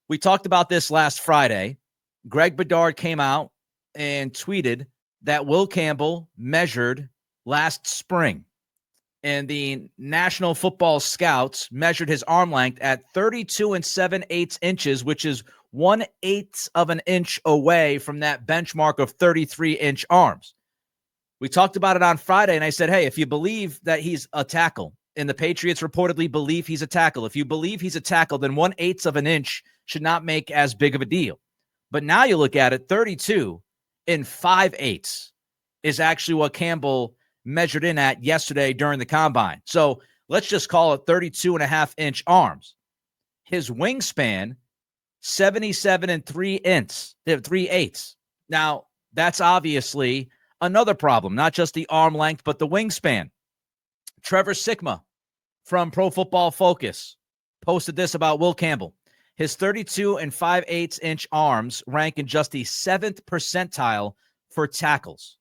We talked about this last Friday. Greg Bedard came out and tweeted that Will Campbell measured last spring, and the National Football Scouts measured his arm length at 32 and 7/8 inches, which is 1/8 of an inch away from that benchmark of 33-inch arms. We talked about it on Friday, and I said, hey, if you believe that he's a tackle, and the Patriots reportedly believe he's a tackle, if you believe he's a tackle, then 1/8 of an inch should not make as big of a deal. But now you look at it, 32 and 5/8 is actually what Campbell measured in at yesterday during the combine. So let's just call it 32.5-inch arms. His wingspan, 77 and 3/8. Now, that's obviously another problem, not just the arm length, but the wingspan. Trevor Sikkema from Pro Football Focus posted this about Will Campbell. His 32 and 5/8-inch arms rank in just the 7th percentile for tackles.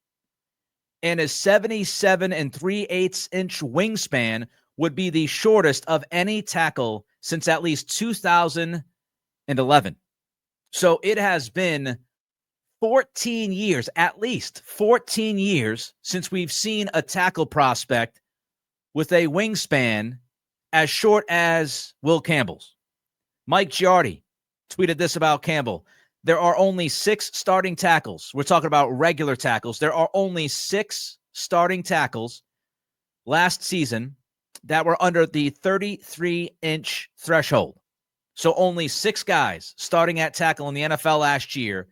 And his 77 and 3/8-inch wingspan would be the shortest of any tackle since at least 2011. So it has been 14 years, at least 14 years, since we've seen a tackle prospect with a wingspan as short as Will Campbell's. Mike Giardi tweeted this about Campbell. There are only 6 starting tackles. We're talking about regular tackles. There are only 6 starting tackles last season that were under the 33-inch threshold. So only 6 guys starting at tackle in the NFL last year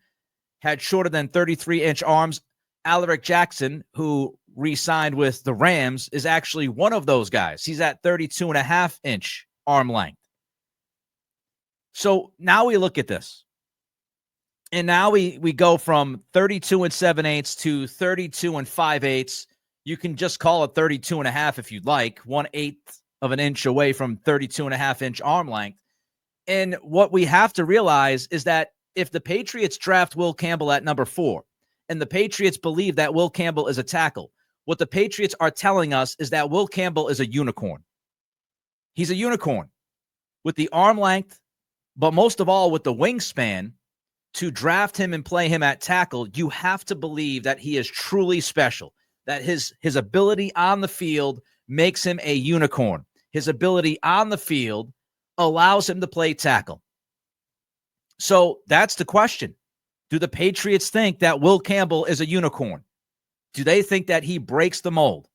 had shorter than 33-inch arms. Alaric Jackson, who re-signed with the Rams, is actually one of those guys. He's at 32.5-inch arm length. So now we look at this. And now we go from 32 and 7/8 to 32 and 5/8. You can just call it 32.5 if you'd like, 1/8 of an inch away from 32.5-inch arm length. And what we have to realize is that if the Patriots draft Will Campbell at number 4, and the Patriots believe that Will Campbell is a tackle, what the Patriots are telling us is that Will Campbell is a unicorn. He's a unicorn with the arm length, but most of all with the wingspan. To draft him and play him at tackle, you have to believe that he is truly special, that his ability on the field makes him a unicorn. His ability on the field allows him to play tackle. So that's the question. Do the Patriots think that Will Campbell is a unicorn? Do they think that he breaks the mold?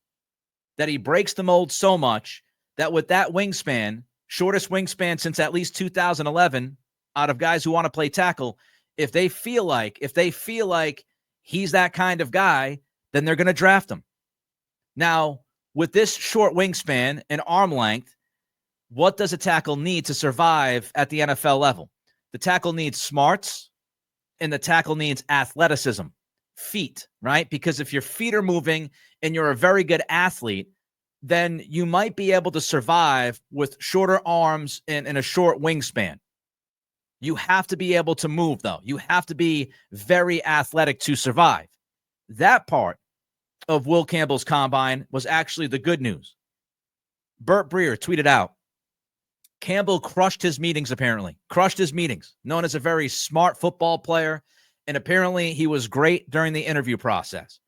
That he breaks the mold so much that with that wingspan, shortest wingspan since at least 2011, out of guys who want to play tackle, if they feel like he's that kind of guy, then they're going to draft him. Now, with this short wingspan and arm length, what does a tackle need to survive at the NFL level? The tackle needs smarts, and the tackle needs athleticism, feet, right? Because if your feet are moving and you're a very good athlete, then you might be able to survive with shorter arms and a short wingspan. You have to be able to move, though. You have to be very athletic to survive. That part of Will Campbell's combine was actually the good news. Burt Breer tweeted out, Campbell crushed his meetings, apparently. Crushed his meetings. Known as a very smart football player, and apparently he was great during the interview process.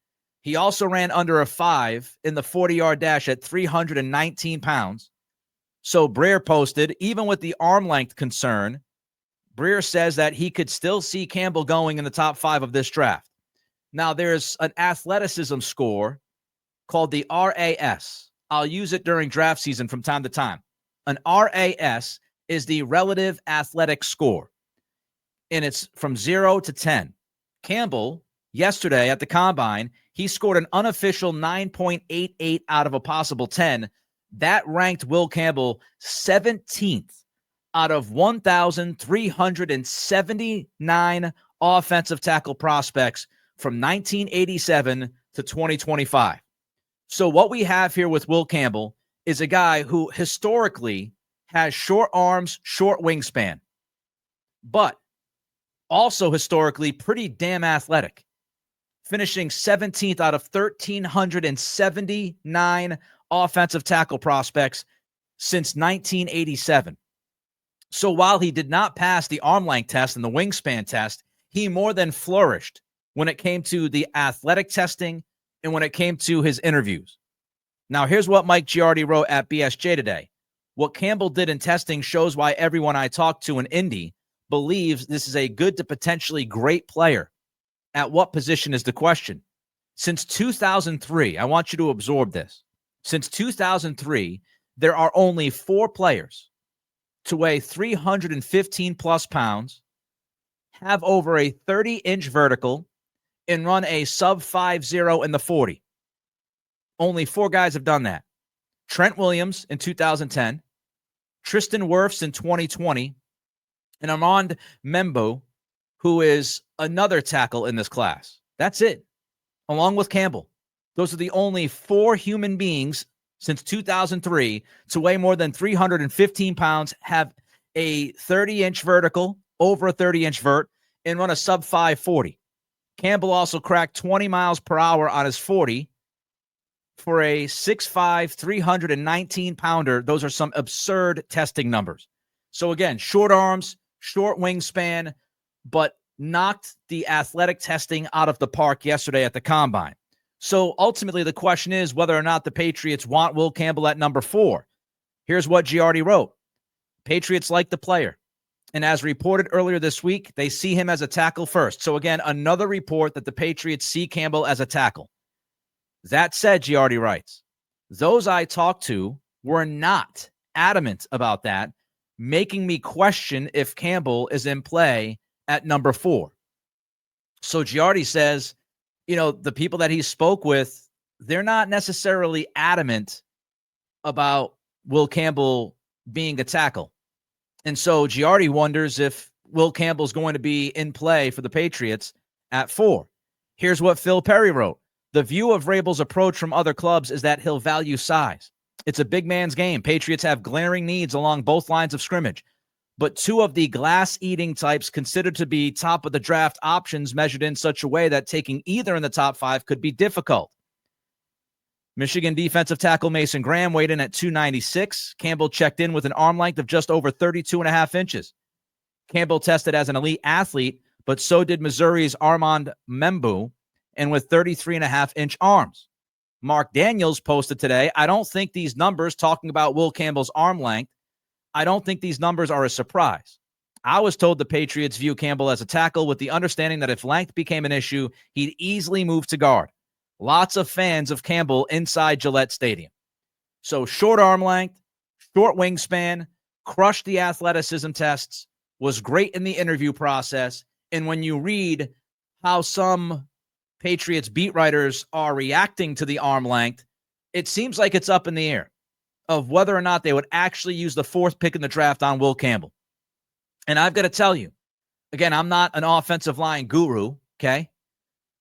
He also ran under a 5 in the 40-yard dash at 319 pounds. So Breer posted, even with the arm length concern, Breer says that he could still see Campbell going in the top 5 of this draft. Now, there's an athleticism score called the RAS. I'll use it during draft season from time to time. An RAS is the relative athletic score, and it's from 0 to 10. Campbell, yesterday at the combine, he scored an unofficial 9.88 out of a possible 10. That ranked Will Campbell 17th out of 1,379 offensive tackle prospects from 1987 to 2025. So what we have here with Will Campbell is a guy who historically has short arms, short wingspan, but also historically pretty damn athletic, finishing 17th out of 1,379 offensive tackle prospects since 1987. So while he did not pass the arm length test and the wingspan test, he more than flourished when it came to the athletic testing and when it came to his interviews. Now, here's what Mike Giardi wrote at BSJ today. What Campbell did in testing shows why everyone I talked to in Indy believes this is a good to potentially great player. At what position is the question? Since 2003, I want you to absorb this. Since 2003, there are only 4 players to weigh 315 plus pounds, have over a 30-inch vertical, and run a sub 5.0 in the 40. Only 4 guys have done that. Trent Williams in 2010, Tristan Wirfs in 2020, and Armand Membo, who is another tackle in this class. That's it, along with Campbell. Those are the only 4 human beings since 2003 to weigh more than 315 pounds, have a 30-inch vertical, over a 30-inch vert, and run a sub 5.40. Campbell also cracked 20 miles per hour on his 40 for a 6'5", 319-pounder. Those are some absurd testing numbers. So again, short arms, short wingspan, but knocked the athletic testing out of the park yesterday at the Combine. So ultimately, the question is whether or not the Patriots want Will Campbell at number 4. Here's what Giardi wrote. Patriots like the player. And as reported earlier this week, they see him as a tackle first. So again, another report that the Patriots see Campbell as a tackle. That said, Giardi writes, those I talked to were not adamant about that, making me question if Campbell is in play at number 4. So Giardi says, the people that he spoke with, they're not necessarily adamant about Will Campbell being a tackle. And so Giardi wonders if Will Campbell's going to be in play for the Patriots at 4. Here's what Phil Perry wrote. The view of Vrabel's approach from other clubs is that he'll value size. It's a big man's game. Patriots have glaring needs along both lines of scrimmage. But 2 of the glass-eating types considered to be top of the draft options measured in such a way that taking either in the top 5 could be difficult. Michigan defensive tackle Mason Graham weighed in at 296. Campbell checked in with an arm length of just over 32.5 inches. Campbell tested as an elite athlete, but so did Missouri's Armand Membu, and with 33.5-inch arms. Mark Daniels posted today, I don't think these numbers, talking about Will Campbell's arm length, I don't think these numbers are a surprise. I was told the Patriots view Campbell as a tackle with the understanding that if length became an issue, he'd easily move to guard. Lots of fans of Campbell inside Gillette Stadium. So short arm length, short wingspan, crushed the athleticism tests, was great in the interview process. And when you read how some Patriots beat writers are reacting to the arm length, it seems like it's up in the air of whether or not they would actually use the 4th pick in the draft on Will Campbell. And I've got to tell you, again, I'm not an offensive line guru, okay?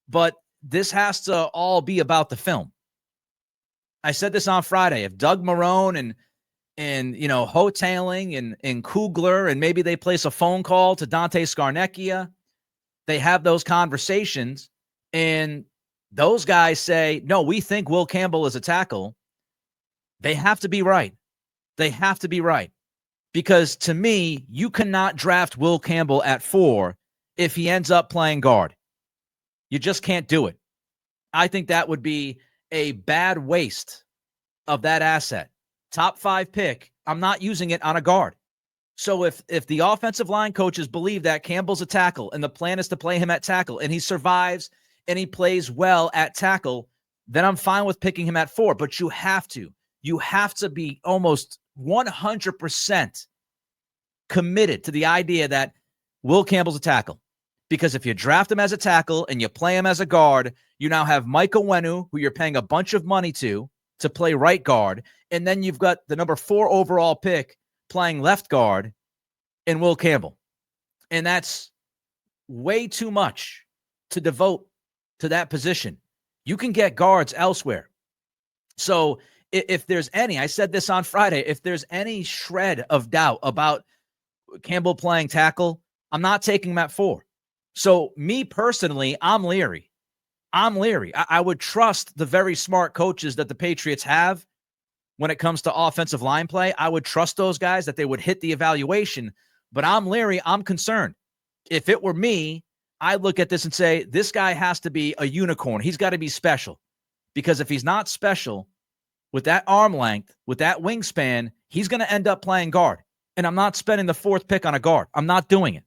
But this has to all be about the film. I said this on Friday. If Doug Marrone and Hotailing and Kugler, and maybe they place a phone call to Dante Scarnecchia, they have those conversations, and those guys say, no, we think Will Campbell is a tackle. They have to be right. They have to be right. Because to me, you cannot draft Will Campbell at 4 if he ends up playing guard. You just can't do it. I think that would be a bad waste of that asset. Top 5 pick, I'm not using it on a guard. So if the offensive line coaches believe that Campbell's a tackle and the plan is to play him at tackle and he survives and he plays well at tackle, then I'm fine with picking him at 4. But you have to. You have to be almost 100% committed to the idea that Will Campbell's a tackle. Because if you draft him as a tackle and you play him as a guard, you now have Mike Onwenu, who you're paying a bunch of money to play right guard. And then you've got the number 4 overall pick playing left guard in Will Campbell. And that's way too much to devote to that position. You can get guards elsewhere. So if there's any, I said this on Friday, if there's any shred of doubt about Campbell playing tackle, I'm not taking him at 4. So me personally, I'm leery. I would trust the very smart coaches that the Patriots have, when it comes to offensive line play. I would trust those guys that they would hit the evaluation, but I'm leery. I'm concerned. If it were me, I'd look at this and say, this guy has to be a unicorn. He's got to be special, because if he's not special with that arm length, with that wingspan, he's going to end up playing guard. And I'm not spending the 4th pick on a guard. I'm not doing it.